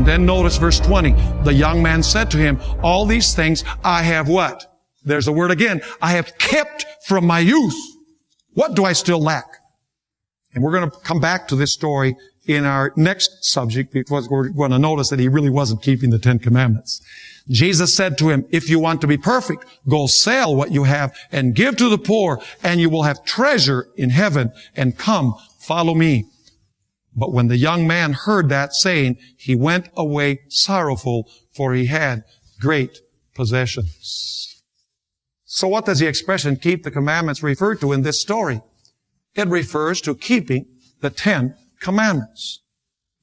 then notice verse 20. The young man said to him, all these things I have what? There's the word again. I have kept from my youth. What do I still lack? And we're going to come back to this story in our next subject, because we're going to notice that he really wasn't keeping the 10 Commandments. Jesus said to him, if you want to be perfect, go sell what you have and give to the poor, and you will have treasure in heaven, and come, follow me. But when the young man heard that saying, he went away sorrowful, for he had great possessions. So what does the expression keep the commandments refer to in this story? It refers to keeping the 10 commandments.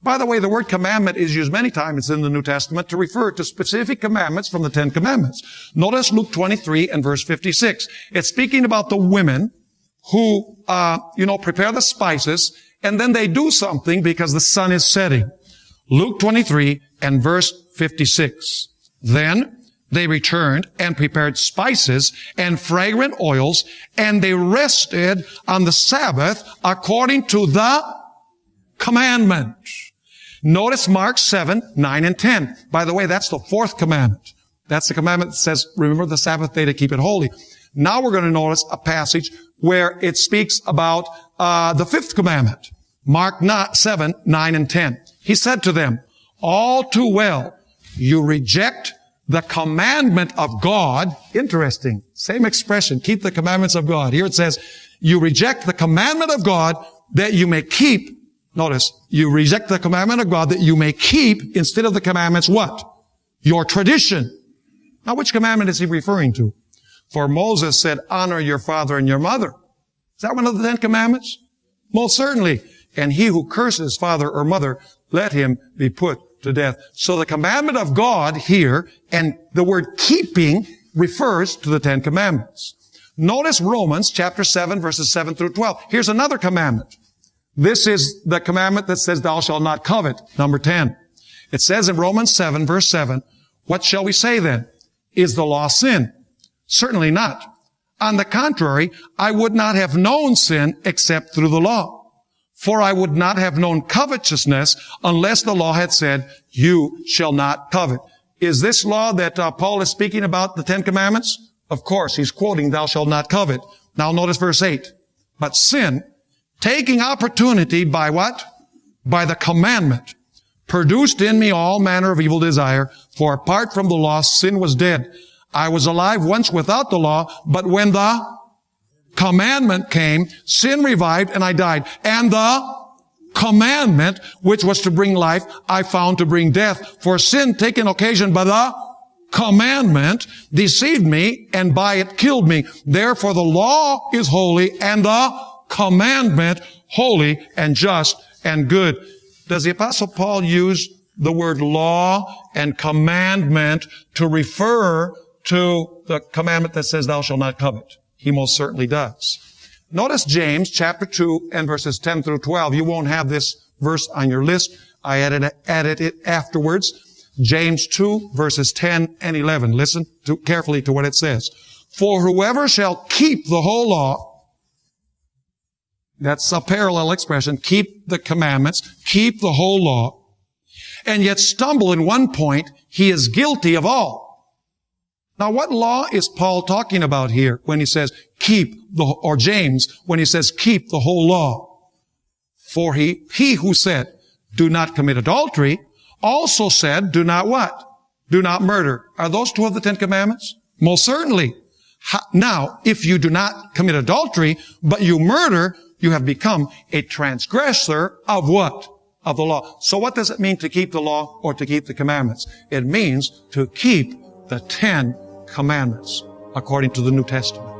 By the way, the word commandment is used many times in the New Testament to refer to specific commandments from the 10 Commandments. Notice Luke 23 and verse 56. It's speaking about the women who, prepare the spices, and then they do something because the sun is setting. Luke 23 and verse 56. Then they returned and prepared spices and fragrant oils, and they rested on the Sabbath according to the commandment. Notice Mark 7, 9, and 10. By the way, that's the 4th commandment. That's the commandment that says, remember the Sabbath day to keep it holy. Now we're going to notice a passage where it speaks about the 5th commandment. Mark 7, 9, and 10. He said to them, all too well, you reject the commandment of God. Interesting. Same expression. Keep the commandments of God. Here it says, you reject the commandment of God that you may keep. Notice, you reject the commandment of God that you may keep instead of the commandments what? Your tradition. Now, which commandment is he referring to? For Moses said, honor your father and your mother. Is that one of the 10 commandments? Most certainly. And he who curses father or mother, let him be put to death. So the commandment of God here, and the word keeping, refers to the 10 commandments. Notice Romans chapter 7, verses 7 through 12. Here's another commandment. This is the commandment that says, thou shalt not covet, number 10. It says in Romans 7, verse 7, what shall we say then? Is the law sin? Certainly not. On the contrary, I would not have known sin except through the law. For I would not have known covetousness unless the law had said, you shall not covet. Is this law that Paul is speaking about, the 10 commandments? Of course, he's quoting, thou shalt not covet. Now notice verse 8. But sin, taking opportunity by what? By the commandment, produced in me all manner of evil desire, for apart from the law, sin was dead. I was alive once without the law, but when the commandment came, sin revived and I died. And the commandment, which was to bring life, I found to bring death. For sin, taken occasion by the commandment, deceived me, and by it killed me. Therefore the law is holy, and the commandment holy and just and good. Does the Apostle Paul use the word law and commandment to refer to the commandment that says thou shalt not covet? He most certainly does. Notice James chapter 2 and verses 10 through 12. You won't have this verse on your list. I added it afterwards. James 2 verses 10 and 11. Listen carefully to what it says. For whoever shall keep the whole law, that's a parallel expression, keep the commandments, keep the whole law, and yet stumble in one point, he is guilty of all. Now, what law is Paul talking about here when he says or James, when he says keep the whole law? For he who said, do not commit adultery, also said, do not what? Do not murder. Are those two of the 10 commandments? Most certainly. Now, if you do not commit adultery, but you murder, you have become a transgressor of what? Of the law. So what does it mean to keep the law or to keep the commandments? It means to keep the 10 commandments according to the New Testament.